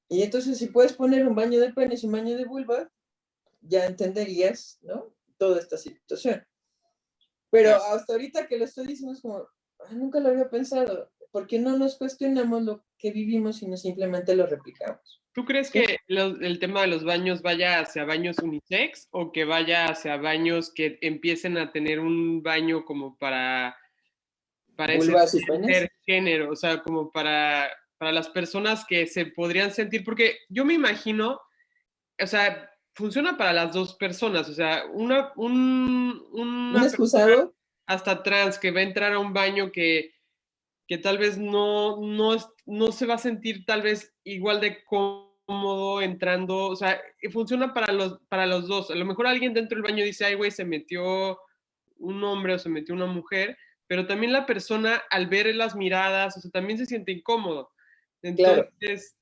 Y entonces si puedes poner un baño de penes y un baño de vulva, ya entenderías, ¿no? Toda esta situación. Pero Claro. hasta ahorita que lo estoy diciendo es como, nunca lo había pensado, porque no nos cuestionamos lo que vivimos, sino simplemente lo replicamos. ¿Tú crees ¿Sí? que el tema de los baños vaya hacia baños unisex o que vaya hacia baños que empiecen a tener un baño como para ese Vulvas y penes. tercer género? O sea, como para las personas que se podrían sentir, porque yo me imagino, o sea, funciona para las dos personas, o sea, Un una persona excusado, hasta trans que va a entrar a un baño que tal vez no se va a sentir tal vez igual de cómodo entrando, o sea, funciona para los dos. A lo mejor alguien dentro del baño dice, ay, güey, se metió un hombre o se metió una mujer, pero también la persona al ver las miradas, o sea, también se siente incómodo. claro. Entonces,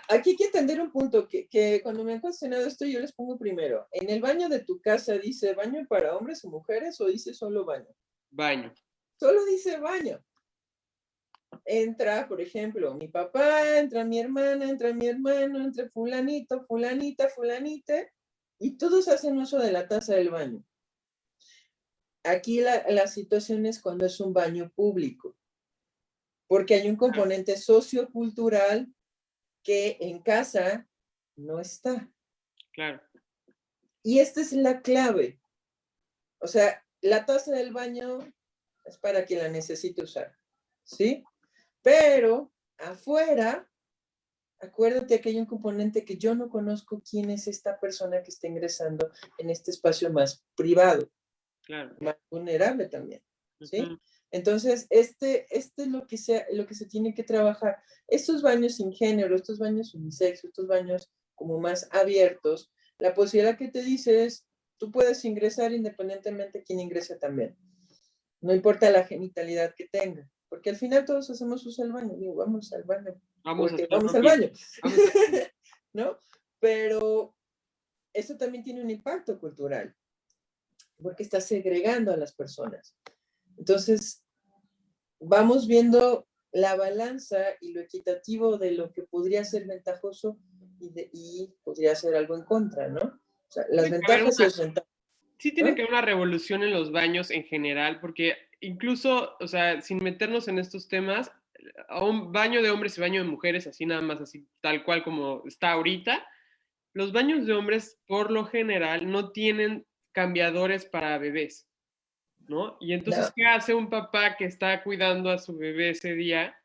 Aquí hay que entender un punto que cuando me han cuestionado esto yo les pongo primero. ¿En el baño de tu casa dice baño para hombres o mujeres o dice solo baño? baño. Solo dice baño. Entra, por ejemplo, mi papá, entra mi hermana, entra mi hermano, entra fulanito, fulanita, fulanite, y todos hacen uso de la taza del baño. Aquí la situación es cuando es un baño público, porque hay un componente sociocultural que en casa no está. Claro. Y esta es la clave. O sea, la taza del baño es para quien la necesite usar, ¿sí? Pero afuera, acuérdate que hay un componente que yo no conozco quién es esta persona que está ingresando en este espacio más privado, Claro. más vulnerable también, ¿sí? Uh-huh. Entonces, es lo que se tiene que trabajar. Estos baños sin género, estos baños unisex, estos baños como más abiertos, la posibilidad que te dice es, tú puedes ingresar independientemente de quién ingrese también. No importa la genitalidad que tenga, porque al final todos hacemos uso del baño. Digo, vamos al baño, Vamos a porque hacer vamos al pipí. baño, Vamos a hacer... ¿no? Pero eso también tiene un impacto cultural, porque está segregando a las personas. Entonces, vamos viendo la balanza y lo equitativo de lo que podría ser ventajoso y podría ser algo en contra, ¿no? O sea, las Tiene que haber ventajas y una, desventajas, sí tiene ¿no? que haber una revolución en los baños en general, porque incluso, o sea, sin meternos en estos temas, a un baño de hombres y baño de mujeres, así nada más, así tal cual como está ahorita, los baños de hombres por lo general no tienen cambiadores para bebés, ¿no? Y entonces, No, ¿qué hace un papá que está cuidando a su bebé ese día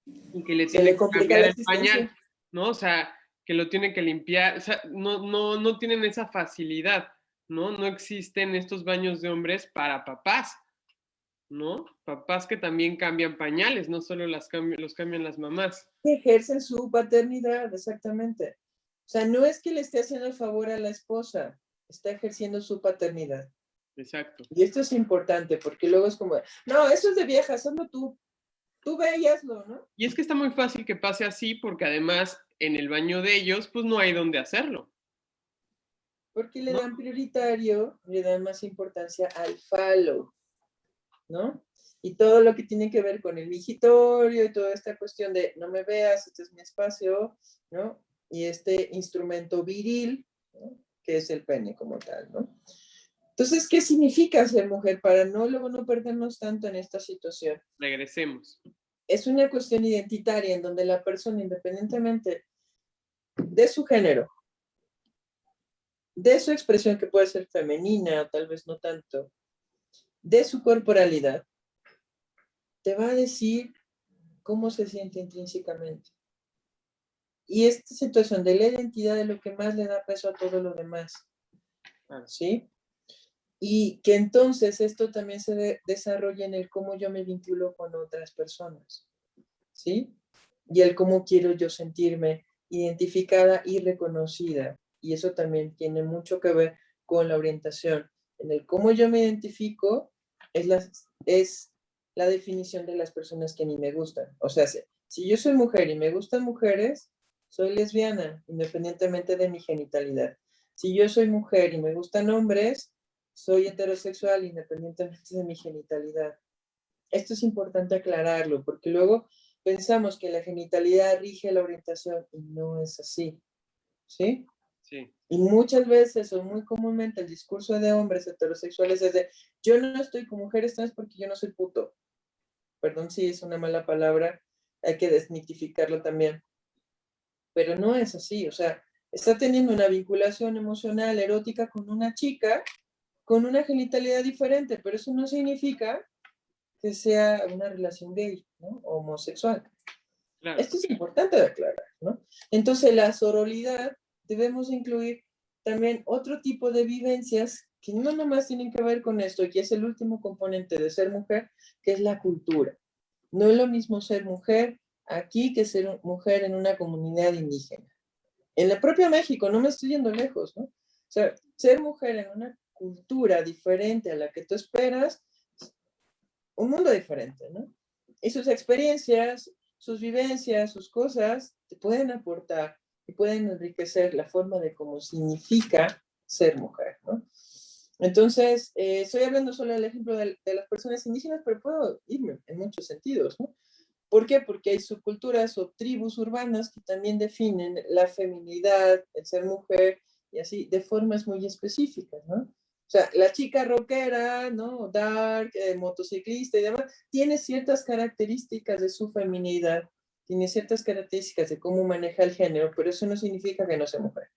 y que le se tiene le que complica cambiar la el pañal, existencia. ¿no? O sea, que lo tiene que limpiar, o sea, no tienen esa facilidad, ¿no? No existen estos baños de hombres para papás, ¿no? Papás que también cambian pañales, no solo los cambian las mamás. Que ejercen su paternidad, exactamente. O sea, no es que le esté haciendo el favor a la esposa, está ejerciendo su paternidad. Exacto. Y esto es importante porque luego es como, no, eso es de vieja, hazlo tú ve y hazlo, ¿no? Y es que está muy fácil que pase así porque además en el baño de ellos pues no hay dónde hacerlo, Porque le ¿no? dan prioritario, le dan más importancia al follow, ¿no? Y todo lo que tiene que ver con el vigitorio y toda esta cuestión de no me veas, este es mi espacio, ¿no? Y este instrumento viril, ¿no? Que es el pene como tal, ¿no? Entonces, ¿qué significa ser mujer para luego no perdernos tanto en esta situación? Regresemos. Es una cuestión identitaria en donde la persona, independientemente de su género, de su expresión que puede ser femenina o tal vez no tanto, de su corporalidad, te va a decir cómo se siente intrínsecamente. Y esta situación de la identidad es lo que más le da peso a todo lo demás, ¿sí? y que entonces esto también se desarrolla en el cómo yo me vinculo con otras personas, ¿sí? Y el cómo quiero yo sentirme identificada y reconocida. Y eso también tiene mucho que ver con la orientación. En el cómo yo me identifico es la definición de las personas que a mí me gustan. O sea, si yo soy mujer y me gustan mujeres, soy lesbiana, independientemente de mi genitalidad. Si yo soy mujer y me gustan hombres, soy heterosexual, independientemente de mi genitalidad. Esto es importante aclararlo, porque luego pensamos que la genitalidad rige la orientación y no es así, ¿sí? Sí. Y muchas veces o muy comúnmente el discurso de hombres heterosexuales es de yo no estoy con mujeres trans porque yo no soy puto. Perdón si es una mala palabra, hay que desmitificarlo también. Pero no es así, o sea, está teniendo una vinculación emocional, erótica con una chica con una genitalidad diferente, pero eso no significa que sea una relación gay, ¿no? O homosexual. Claro. Esto es importante de aclarar, ¿no? Entonces, la sororidad debemos incluir también otro tipo de vivencias que no nomás tienen que ver con esto, y que es el último componente de ser mujer, que es la cultura. No es lo mismo ser mujer aquí que ser mujer en una comunidad indígena. En la propia México, no me estoy yendo lejos, ¿no? O sea, ser mujer en una cultura diferente a la que tú esperas, un mundo diferente, ¿no? Y sus experiencias, sus vivencias, sus cosas, te pueden aportar y pueden enriquecer la forma de cómo significa ser mujer, ¿no? Entonces, estoy hablando solo del ejemplo de las personas indígenas, pero puedo irme en muchos sentidos, ¿no? ¿Por qué? Porque hay subculturas o tribus urbanas que también definen la feminidad, el ser mujer, y así, de formas muy específicas, ¿no? O sea, la chica rockera, ¿no? Dark, motociclista y demás, tiene ciertas características de su feminidad, tiene ciertas características de cómo maneja el género, pero eso no significa que no sea mujer,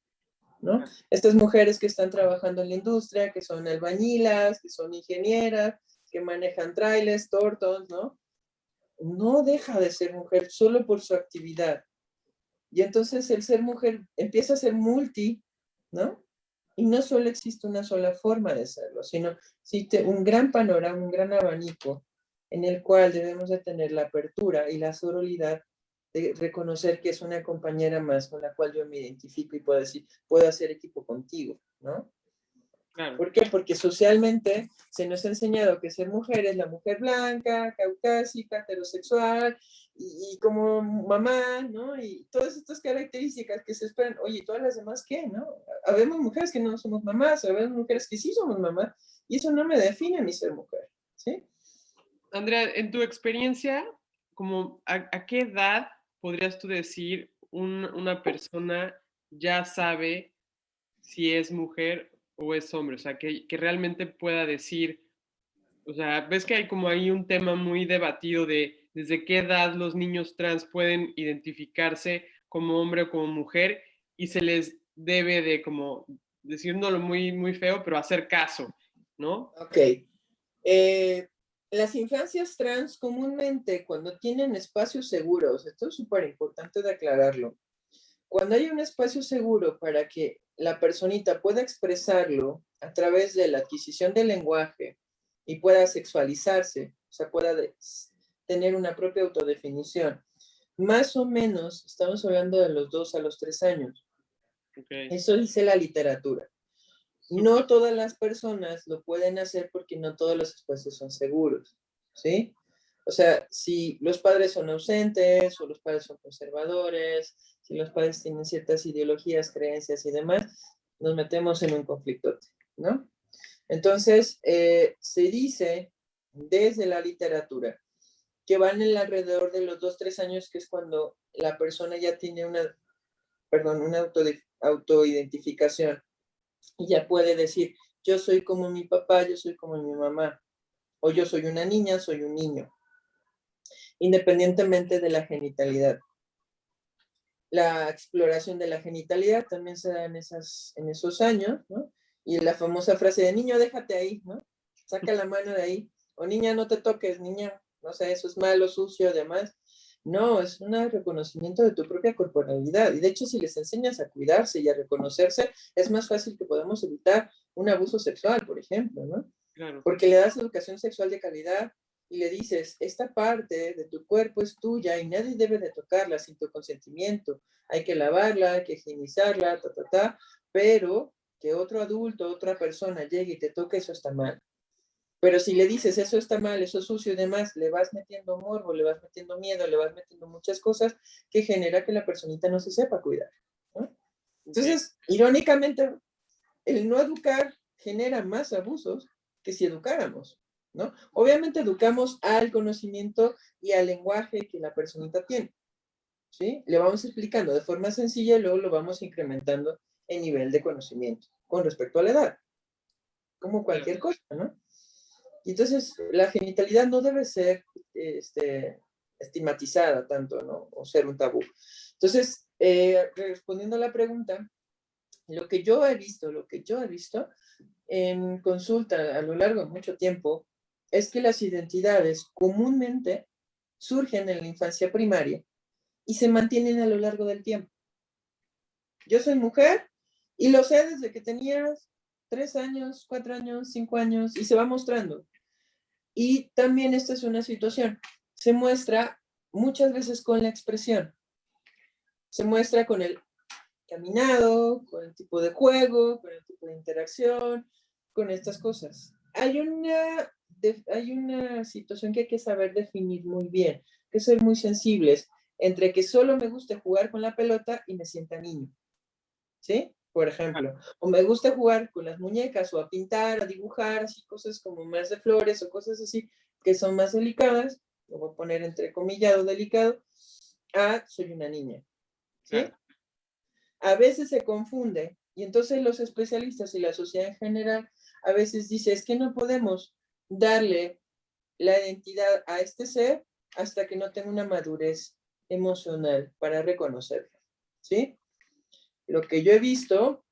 ¿no? Estas mujeres que están trabajando en la industria, que son albañilas, que son ingenieras, que manejan trailers, tortos, ¿no? No deja de ser mujer solo por su actividad. Y entonces el ser mujer empieza a ser multi, ¿no? Y no solo existe una sola forma de serlo, sino existe un gran panorama, un gran abanico en el cual debemos de tener la apertura y la sororidad de reconocer que es una compañera más con la cual yo me identifico y puedo decir, puedo hacer equipo contigo, ¿no? Claro. ¿Por qué? Porque socialmente se nos ha enseñado que ser mujer es la mujer blanca, caucásica, heterosexual, y como mamá, ¿no? Y todas estas características que se esperan, oye, ¿todas las demás qué, no? Habemos mujeres que no somos mamás, habemos mujeres que sí somos mamás, y eso no me define a mi ser mujer, ¿sí? Andrea, en tu experiencia, como a qué edad podrías tú decir una persona ya sabe si es mujer o es hombre? O sea, que realmente pueda decir, o sea, ves que hay como ahí un tema muy debatido de desde qué edad los niños trans pueden identificarse como hombre o como mujer y se les debe de como, diciéndolo muy, muy feo, pero hacer caso, ¿no? Ok. Las infancias trans comúnmente cuando tienen espacios seguros, esto es súper importante de aclararlo, cuando hay un espacio seguro para que la personita pueda expresarlo a través de la adquisición del lenguaje y pueda sexualizarse, o sea, pueda tener una propia autodefinición, más o menos estamos hablando de los 2 a los 3 años. Okay. Eso dice la literatura. Súper. No todas las personas lo pueden hacer porque no todos los espacios son seguros, ¿sí? O sea, si los padres son ausentes o los padres son conservadores, si los padres tienen ciertas ideologías, creencias y demás, nos metemos en un conflicto, ¿no? Entonces, se dice desde la literatura que van en alrededor de los 2, 3 años, que es cuando la persona ya tiene una autoidentificación y ya puede decir, yo soy como mi papá, yo soy como mi mamá, o yo soy una niña, soy un niño, independientemente de la genitalidad. La exploración de la genitalidad también se da en esos años, ¿no? Y la famosa frase de niño, déjate ahí, ¿no? Saca la mano de ahí, o niña, no te toques, niña, no sé, eso es malo, sucio, demás. No, es un reconocimiento de tu propia corporalidad. Y de hecho, si les enseñas a cuidarse y a reconocerse, es más fácil que podamos evitar un abuso sexual, por ejemplo, ¿no? Claro, Porque le das educación sexual de calidad y le dices, esta parte de tu cuerpo es tuya y nadie debe de tocarla sin tu consentimiento. Hay que lavarla, hay que higienizarla, pero que otro adulto, otra persona llegue y te toque, eso está mal. Pero si le dices, eso está mal, eso es sucio y demás, le vas metiendo morbo, le vas metiendo miedo, le vas metiendo muchas cosas que genera que la personita no se sepa cuidar, ¿no? sí, Entonces, irónicamente, el no educar genera más abusos que si educáramos, ¿no? Obviamente educamos al conocimiento y al lenguaje que la personita tiene, ¿sí? Le vamos explicando de forma sencilla y luego lo vamos incrementando en nivel de conocimiento con respecto a la edad, como claro. cualquier cosa, ¿no? Y entonces la genitalidad no debe ser estigmatizada tanto, ¿no? O ser un tabú. Entonces, respondiendo a la pregunta, lo que yo he visto en consulta a lo largo de mucho tiempo es que las identidades comúnmente surgen en la infancia primaria y se mantienen a lo largo del tiempo. Yo soy mujer y lo sé desde que tenía 3 años, 4 años, 5 años y se va mostrando. Y también esta es una situación, se muestra muchas veces con la expresión, se muestra con el caminado, con el tipo de juego, con el tipo de interacción, con estas cosas. Hay una situación que hay que saber definir muy bien, que ser muy sensibles entre que solo me guste jugar con la pelota y me sienta niño, ¿sí? Por ejemplo, o me gusta jugar con las muñecas o a pintar, a dibujar, así cosas como más de flores o cosas así que son más delicadas, lo voy a poner entrecomillado delicado, soy una niña, ¿sí? Claro. A veces se confunde y entonces los especialistas y la sociedad en general a veces dice, es que no podemos darle la identidad a este ser hasta que no tenga una madurez emocional para reconocerlo, ¿sí? Lo que yo he visto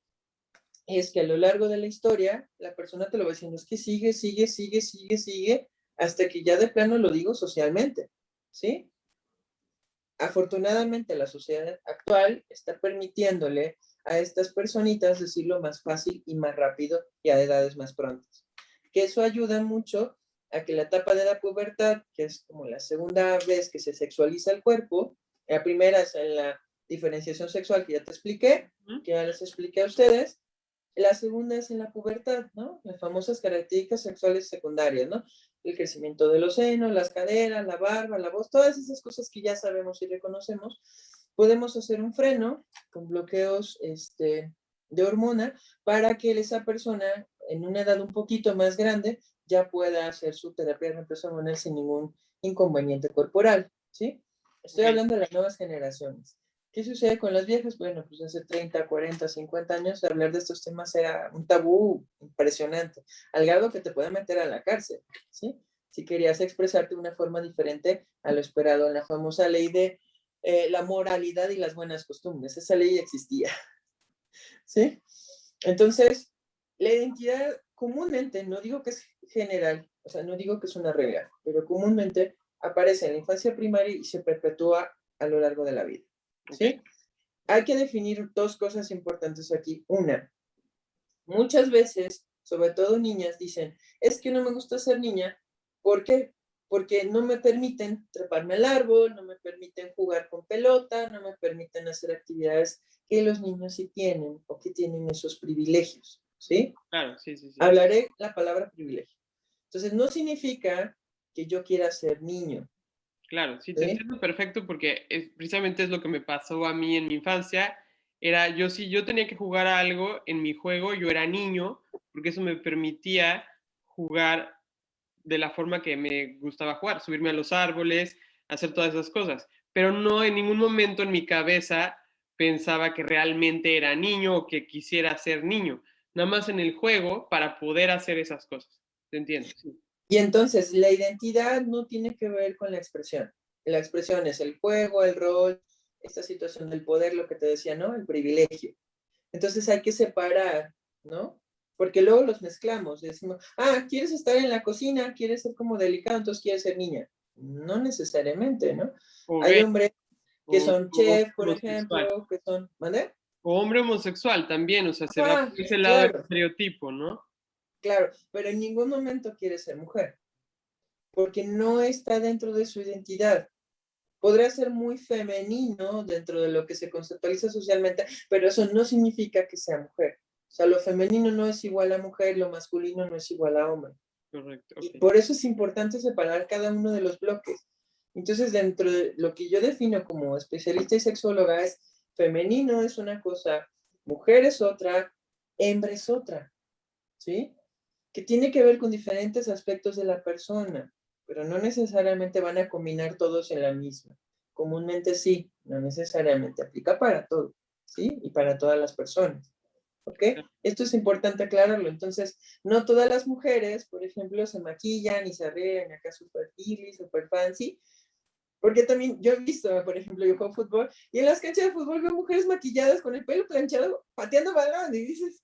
es que a lo largo de la historia, la persona te lo va diciendo, es que sigue, sigue, sigue, sigue, sigue, hasta que ya de plano lo digo socialmente, ¿sí? Afortunadamente la sociedad actual está permitiéndole a estas personitas decirlo más fácil y más rápido y a edades más prontas. Que eso ayuda mucho a que la etapa de la pubertad, que es como la segunda vez que se sexualiza el cuerpo, la primera es en la diferenciación sexual que ya te expliqué, que ya les expliqué a ustedes, la segunda es en la pubertad, ¿no? Las famosas características sexuales secundarias, ¿no? El crecimiento de los senos, las caderas, la barba, la voz, todas esas cosas que ya sabemos y reconocemos. Podemos hacer un freno con bloqueos de hormona para que esa persona en una edad un poquito más grande ya pueda hacer su terapia de reemplazo hormonal sin ningún inconveniente corporal, ¿sí? Estoy Ok. hablando de las nuevas generaciones. ¿Qué sucede con las viejas? Bueno, pues hace 30, 40, 50 años hablar de estos temas era un tabú impresionante, al grado que te puede meter a la cárcel, ¿sí? Si querías expresarte de una forma diferente a lo esperado en la famosa ley de la moralidad y las buenas costumbres. Esa ley existía, ¿sí? Entonces, la identidad comúnmente, no digo que es general, o sea, no digo que es una regla, pero comúnmente aparece en la infancia primaria y se perpetúa a lo largo de la vida. Ok. ¿Sí? Hay que definir dos cosas importantes aquí. Una, muchas veces, sobre todo niñas, dicen, es que no me gusta ser niña. ¿Por qué? Porque no me permiten treparme al árbol, no me permiten jugar con pelota, no me permiten hacer actividades que los niños sí tienen o que tienen esos privilegios, ¿sí? Claro, sí, sí, sí. Hablaré la palabra privilegio. Entonces, no significa que yo quiera ser niño, Claro, sí, te ¿sí? entiendo perfecto porque precisamente es lo que me pasó a mí en mi infancia. Era yo, si yo tenía que jugar a algo en mi juego, yo era niño, porque eso me permitía jugar de la forma que me gustaba jugar, subirme a los árboles, hacer todas esas cosas. Pero no en ningún momento en mi cabeza pensaba que realmente era niño o que quisiera ser niño. Nada más en el juego para poder hacer esas cosas. ¿Te entiendo? Sí. Y entonces la identidad no tiene que ver con la expresión. La expresión es el juego, el rol, esta situación del poder, lo que te decía, ¿no? El privilegio. Entonces hay que separar, ¿no? Porque luego los mezclamos. Decimos, ¿quieres estar en la cocina? ¿Quieres ser como delicado? Entonces quieres ser niña. No necesariamente, ¿no? O Hay gay, hombres que o, son o chef, por homosexual. ejemplo, que son, ¿vale? O hombre homosexual también, o sea, se va Ah, por ese lado del claro, estereotipo, ¿no? claro, pero en ningún momento quiere ser mujer, porque no está dentro de su identidad. Podrá ser muy femenino dentro de lo que se conceptualiza socialmente, pero eso no significa que sea mujer. O sea, lo femenino no es igual a mujer, lo masculino no es igual a hombre. Correcto, Y ok. por eso es importante separar cada uno de los bloques. Entonces, dentro de lo que yo defino como especialista y sexóloga es femenino es una cosa, mujer es otra, hembra es otra, ¿sí? Que tiene que ver con diferentes aspectos de la persona, pero no necesariamente van a combinar todos en la misma. Comúnmente sí, no necesariamente aplica para todo, ¿sí? Y para todas las personas. ¿Ok? Esto es importante aclararlo. Entonces, no todas las mujeres, por ejemplo, se maquillan y se arreglan acá súper girly, súper fancy, porque también yo he visto, por ejemplo, yo juego fútbol y en las canchas de fútbol veo mujeres maquilladas con el pelo planchado, pateando balón y dices,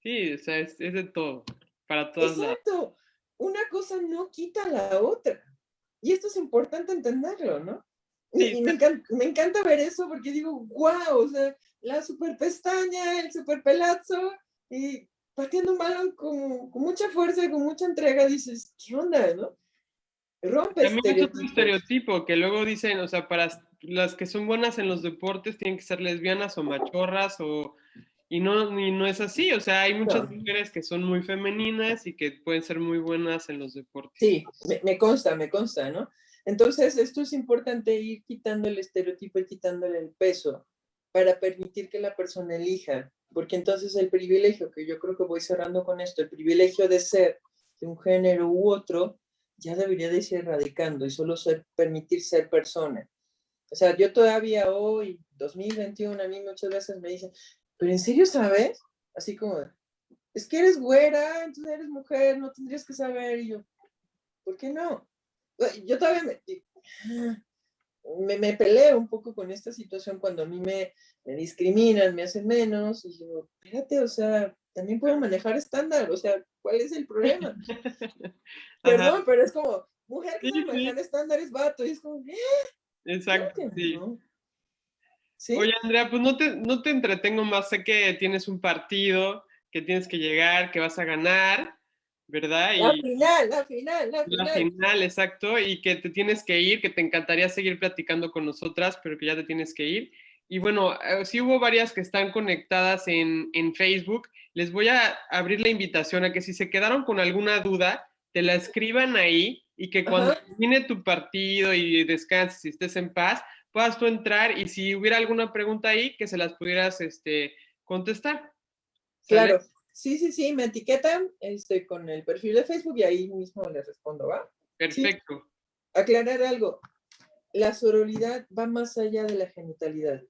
Sí, o sea, es de todo, para todas las... exacto, una cosa no quita la otra. Y esto es importante entenderlo, ¿no? Sí, Y me encanta ver eso porque digo, wow, o sea, la super pestaña, el super pelazo, y pateando un balón con mucha fuerza y con mucha entrega, dices, ¿qué onda, no? Rompe también es otro estereotipos. estereotipo que luego dicen, o sea, para las que son buenas en los deportes tienen que ser lesbianas o machorras o... Y no es así, o sea, hay muchas No, mujeres que son muy femeninas y que pueden ser muy buenas en los deportes. sí, me consta, ¿no? Entonces, esto es importante ir quitando el estereotipo y quitándole el peso para permitir que la persona elija, porque entonces el privilegio, que yo creo que voy cerrando con esto, el privilegio de ser de un género u otro, ya debería de irse erradicando y solo permitir ser persona. O sea, yo todavía hoy, 2021, a mí muchas veces me dicen, ¿pero en serio sabes? Así como, es que eres güera, entonces eres mujer, no tendrías que saber. Y yo, ¿por qué no? Yo todavía me peleo un poco con esta situación cuando a mí me discriminan, me hacen menos, y yo, espérate, o sea, también puedo manejar estándar, o sea, ¿cuál es el problema? Ajá, Perdón, pero es como, mujer que sí, sabe sí, manejar estándares, vato, y es como, claro exacto, que sí. no, Oye, ¿sí? Andrea, pues no te entretengo más, sé que tienes un partido, que tienes que llegar, que vas a ganar, ¿verdad? La Y final, la final, la la final. final, exacto, y que te tienes que ir, que te encantaría seguir platicando con nosotras, pero que ya te tienes que ir. Y bueno, sí hubo varias que están conectadas en Facebook. Les voy a abrir la invitación a que si se quedaron con alguna duda, te la escriban ahí y que cuando Ajá, termine tu partido y descanses y estés en paz, puedas tú entrar y si hubiera alguna pregunta ahí, que se las pudieras contestar. ¿Sale? claro. Sí, sí, sí, me etiquetan con el perfil de Facebook y ahí mismo les respondo, ¿va? Sí, Perfecto. aclarar algo. La sororidad va más allá de la genitalidad.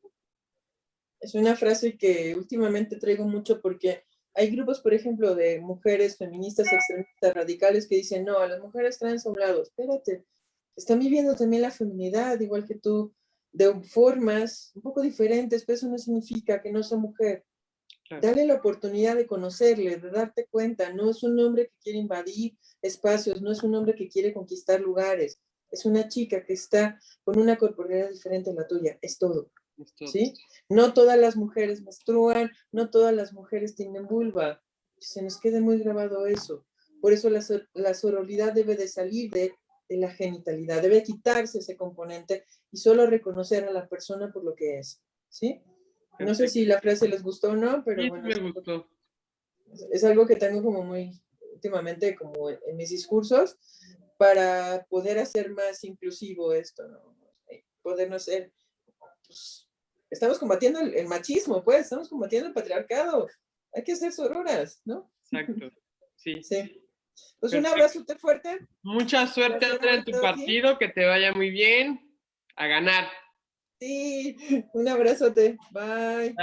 Es una frase que últimamente traigo mucho porque hay grupos, por ejemplo, de mujeres feministas extremistas radicales que dicen, no, a las mujeres trans a un lado, espérate, están viviendo también la feminidad, igual que tú, de formas un poco diferentes, pero eso no significa que no sea mujer. Claro. Dale la oportunidad de conocerle, de darte cuenta, no es un hombre que quiere invadir espacios, no es un hombre que quiere conquistar lugares, es una chica que está con una corporalidad diferente a la tuya, es todo. Es todo. ¿Sí? No todas las mujeres menstruan, no todas las mujeres tienen vulva. Se nos queda muy grabado eso. Por eso la sororidad debe de salir de la genitalidad, debe quitarse ese componente y solo reconocer a la persona por lo que es. ¿Sí? No sé Perfecto. si la frase les gustó o no, pero Sí, sí bueno, me gustó. es algo que tengo como muy últimamente como en mis discursos para poder hacer más inclusivo esto, ¿no? Poder no ser, pues, estamos combatiendo el machismo, pues, estamos combatiendo el patriarcado. Hay que ser sororas, ¿no? Exacto. Sí. Sí. Pues un Perfecto. abrazote fuerte. Mucha suerte, Placer Andrea, en haberte tu dado aquí. partido, que te vaya muy bien. A ganar. Sí, un abrazote. Bye.